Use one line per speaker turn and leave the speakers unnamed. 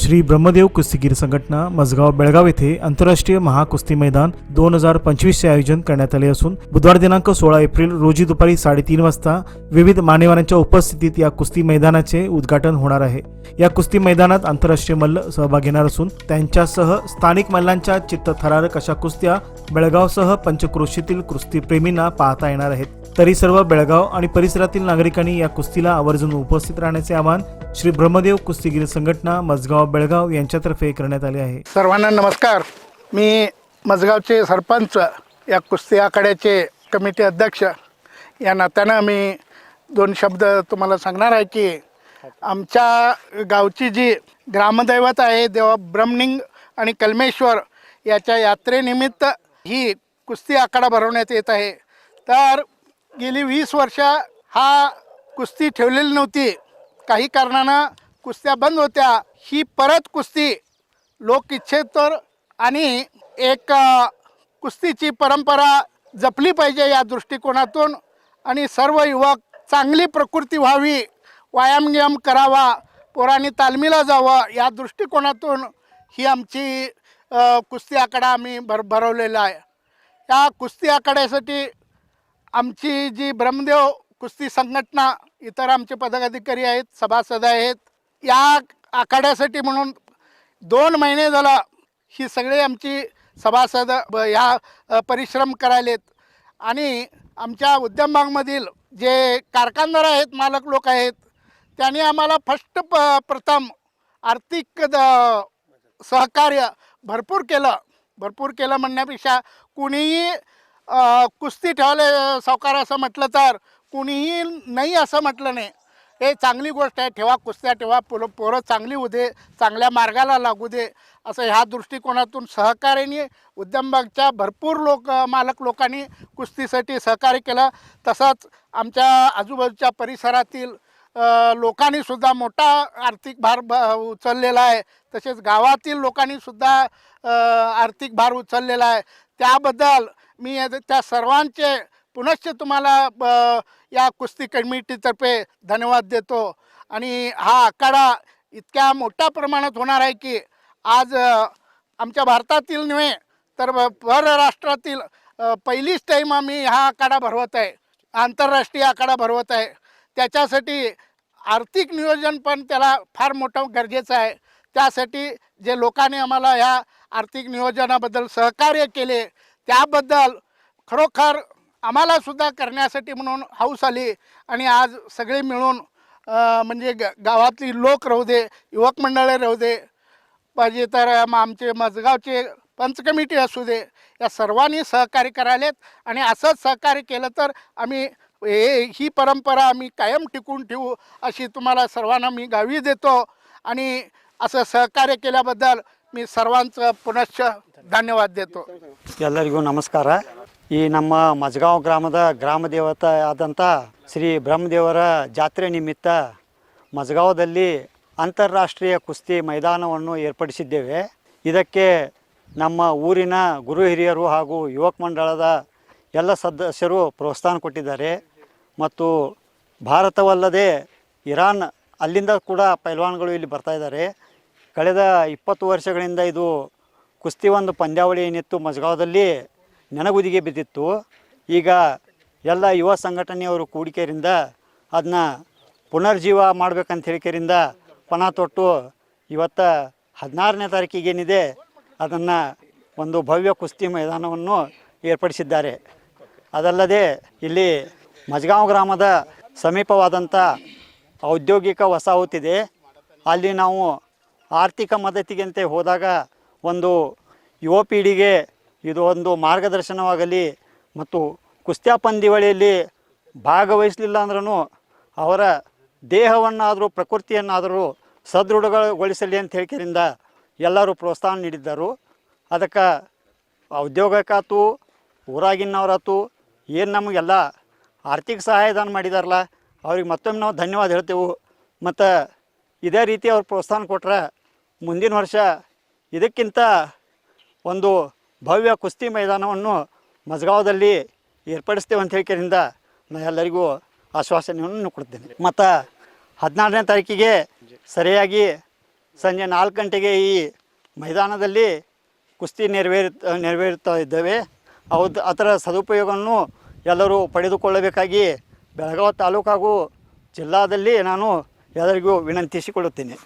श्री ब्रह्मदेव कुस्तीगीर संघटना मजगाव बेळगाव येथे आंतरराष्ट्रीय महाकुस्ती मैदान 2025 चे आयोजन करण्यात आले असून बुधवार दिनांक 16 एप्रिल रोजी दुपारी 3:30 वाजता विविध मान्यवरांच्या उपस्थितीत या कुस्ती मैदानाचे उद्घाटन होणार आहे। या कुस्ती मैदानात आंतरराष्ट्रीय मल्ल सहभाग घेणार असून त्यांच्यासह स्थानिक मल्लांच्या चित्तथरारक अशा कुस्त्या बेळगावसह पंचक्रोशीतील कुस्तीप्रेमींना पाहता येणार आहेत। तरी सर्व बेळगाव आणि परिसरातील नागरिकांनी या कुस्तीला आवर्जून उपस्थित राहण्याचे आवाहन श्री ब्रह्मदेव कुस्तीगीर संघटना मजगाव बेळगाव यांच्यातर्फे करण्यात आले आहे।
सर्वांना नमस्कार। मी मजगावचे सरपंच, या कुस्ती आखाड्याचे कमिटी अध्यक्ष या नात्यानं मी दोन शब्द तुम्हाला सांगणार आहे की आमच्या गावची जी ग्रामदैवत आहे देवा ब्रह्मलिंग आणि कलमेश्वर याच्या यात्रेनिमित्त ही कुस्ती आखाडा भरवण्यात येत आहे। तर गेली 20 वर्ष हा कुस्ती ठेवलेली नव्हती, काही कारणानं कुस्त्या बंद होत्या। ही परत कुस्ती लोक इच्छितर आणि एक कुस्तीची परंपरा जपली पाहिजे या दृष्टिकोनातून आणि सर्व युवक चांगली प्रकृती व्हावी, व्यायाम करावा, पोरांनी तालमीला जावं या दृष्टिकोनातून ही आमची कुस्ती आखाडा आम्ही भरवलेला आहे। या कुस्ती आखाड्यासाठी आमची जी ब्रह्मदेव कुस्ती संघटना, इतर आमचे पदाधिकारी आहेत, सभासद आहेत, या आखाड्यासाठी म्हणून 2 महिने झाला ही सगळे आमची सभासद ह्या परिश्रम करायलेत आणि आमच्या उद्यमबागमधील जे कारखानदार आहेत, मालक लोक आहेत, त्यांनी आम्हाला प्रथम आर्थिक सहकार्य भरपूर केलं म्हणण्यापेक्षा कुणीही कुस्ती ठेवले सावकार असं म्हटलं तर कुणीही नाही असं म्हटलं नाही। हे चांगली गोष्ट आहे, ठेवा कुस्त्या ठेवा, पोरं चांगली होऊ दे, चांगल्या मार्गाला लागू दे असं ह्या दृष्टिकोनातून सहकार्याने उद्यमबागच्या भरपूर मालक लोकांनी कुस्तीसाठी सहकार्य केलं। तसंच आमच्या आजूबाजूच्या परिसरातील लोकांनीसुद्धा मोठा आर्थिक भार उचललेला आहे, तसेच गावातील लोकांनीसुद्धा आर्थिक भार उचललेला आहे। त्याबद्दल मी त्या सर्वांचे पुनश्च तुम्हाला या कुस्ती कमिटीतर्फे धन्यवाद देतो। आणि हा आखाडा इतक्या मोठ्या प्रमाणात होणार आहे की आज आमच्या भारतातील नव्हे तर परराष्ट्रातील पहिलीच टाईम आम्ही हा आखाडा भरवत आहे, आंतरराष्ट्रीय आखाडा भरवत आहे। त्याच्यासाठी आर्थिक नियोजन पण त्याला फार मोठं गरजेचं आहे। त्यासाठी जे लोकांनी आम्हाला ह्या आर्थिक नियोजनाबद्दल सहकार्य केले त्याबद्दल खरोखर आम्हालासुद्धा करण्यासाठी म्हणून हौस आली आणि आज सगळे मिळून म्हणजे गावातली लोक राहू दे, युवक मंडळे राहू दे, पाहिजे तर आमचे मजगावचे पंच कमिटी असू दे, या सर्वांनी सहकार्य करायलेत आणि असंच सहकार्य केलं तर आम्ही ही परंपरा आम्ही कायम टिकून ठेवू अशी तुम्हाला सर्वांना मी ग्वाही देतो। आणि असं सहकार्य केल्याबद्दल मी सर्वांचं पुनश्च ಧನ್ಯವಾದ देतो।
ಎಲ್ಲರಿಗೂ ನಮಸ್ಕಾರ। ಈ ನಮ್ಮ ಮಜಗಾಂವ್ ಗ್ರಾಮದ ಗ್ರಾಮದೇವತೆ ಆದಂಥ ಶ್ರೀ ಬ್ರಹ್ಮದೇವರ ಜಾತ್ರೆ ನಿಮಿತ್ತ ಮಜಗಾಂವದಲ್ಲಿ ಅಂತಾರಾಷ್ಟ್ರೀಯ ಕುಸ್ತಿ ಮೈದಾನವನ್ನು ಏರ್ಪಡಿಸಿದ್ದೇವೆ। ಇದಕ್ಕೆ ನಮ್ಮ ಊರಿನ ಗುರು ಹಿರಿಯರು ಹಾಗೂ ಯುವಕ ಮಂಡಳದ ಎಲ್ಲ ಸದಸ್ಯರು ಪ್ರೋತ್ಸಾಹ ಕೊಟ್ಟಿದ್ದಾರೆ ಮತ್ತು ಭಾರತವಲ್ಲದೆ ಇರಾನ್ ಅಲ್ಲಿಂದ ಕೂಡ ಪೈಲ್ವಾನ್ಗಳು ಇಲ್ಲಿ ಬರ್ತಾ ಇದ್ದಾರೆ। ಕಳೆದ 20 ವರ್ಷಗಳಿಂದ ಇದು ಕುಸ್ತಿ ಒಂದು ಪಂದ್ಯಾವಳಿ ಏನಿತ್ತು ಮಜಗಾಂವದಲ್ಲಿ ನೆನಗುದಿಗೆ ಬಿದ್ದಿತ್ತು। ಈಗ ಎಲ್ಲ ಯುವ ಸಂಘಟನೆಯವರು ಕೂಡಿಕೆಯಿಂದ ಅದನ್ನ ಪುನರ್ಜೀವ ಮಾಡ್ಬೇಕಂತ ಹೇಳಿಕೆರಿಂದ ಪಣ ತೊಟ್ಟು ಇವತ್ತು 16ನೇ ತಾರೀಕಿಗೆ ಏನಿದೆ ಅದನ್ನು ಒಂದು ಭವ್ಯ ಕುಸ್ತಿ ಮೈದಾನವನ್ನು ಏರ್ಪಡಿಸಿದ್ದಾರೆ। ಅದಲ್ಲದೆ ಇಲ್ಲಿ ಮಜಗಾಂವ್ ಗ್ರಾಮದ ಸಮೀಪವಾದಂಥ ಔದ್ಯೋಗಿಕ ವಸಾಹತಿದೆ, ಅಲ್ಲಿ ನಾವು ಆರ್ಥಿಕ ಮದತಿಗಂತೆ ಹೋದಾಗ ಒಂದು ಯುವ ಪೀಳಿಗೆ ಇದು ಒಂದು ಮಾರ್ಗದರ್ಶನವಾಗಲಿ ಮತ್ತು ಕುಸ್ತ್ಯಾ ಪಂದ್ಯಾವಳಿಯಲ್ಲಿ ಭಾಗವಹಿಸಲಿಲ್ಲ ಅಂದ್ರೂ ಅವರ ದೇಹವನ್ನಾದರೂ ಪ್ರಕೃತಿಯನ್ನಾದರೂ ಸದೃಢಗೊಳಿಸಲಿ ಅಂತ ಹೇಳಿಕೆಯಿಂದ ಎಲ್ಲರೂ ಪ್ರೋತ್ಸಾಹ ನೀಡಿದ್ದರು। ಅದಕ್ಕೆ ಉದ್ಯೋಗಕ್ಕಾತು ಊರಾಗಿನವರಾತು ಏನು ನಮಗೆಲ್ಲ ಆರ್ಥಿಕ ಸಹಾಯದಾನ ಮಾಡಿದಾರಲ್ಲ ಅವ್ರಿಗೆ ಮತ್ತೊಮ್ಮೆ ನಾವು ಧನ್ಯವಾದ ಹೇಳ್ತೇವೆ। ಮತ್ತು ಇದೇ ರೀತಿ ಅವ್ರು ಪ್ರೋತ್ಸಾಹ ಕೊಟ್ಟರೆ ಮುಂದಿನ ವರ್ಷ ಇದಕ್ಕಿಂತ ಒಂದು ಭವ್ಯ ಕುಸ್ತಿ ಮೈದಾನವನ್ನು ಮಜಗಾಂವದಲ್ಲಿ ಏರ್ಪಡಿಸ್ತೇವೆ ಅಂತ ಹೇಳಿಕೆಯಿಂದ ನಾನು ಎಲ್ಲರಿಗೂ ಆಶ್ವಾಸನೆಯನ್ನು ಕೊಡ್ತೇನೆ। ಮತ್ತು 16ನೇ ತಾರೀಕಿಗೆ ಸರಿಯಾಗಿ ಸಂಜೆ 4 ಗಂಟೆಗೆ ಈ ಮೈದಾನದಲ್ಲಿ ಕುಸ್ತಿ ನೆರವೇರುತ್ತಾ ಇದ್ದೇವೆ. ಅದರ ಸದುಪಯೋಗವನ್ನು ಎಲ್ಲರೂ ಪಡೆದುಕೊಳ್ಳಬೇಕಾಗಿ ಬೆಳಗಾವಿ ತಾಲೂಕು ಹಾಗೂ ಜಿಲ್ಲಾದಲ್ಲಿ ನಾನು ಎಲ್ಲರಿಗೂ ವಿನಂತಿಸಿಕೊಳ್ಳುತ್ತೇನೆ.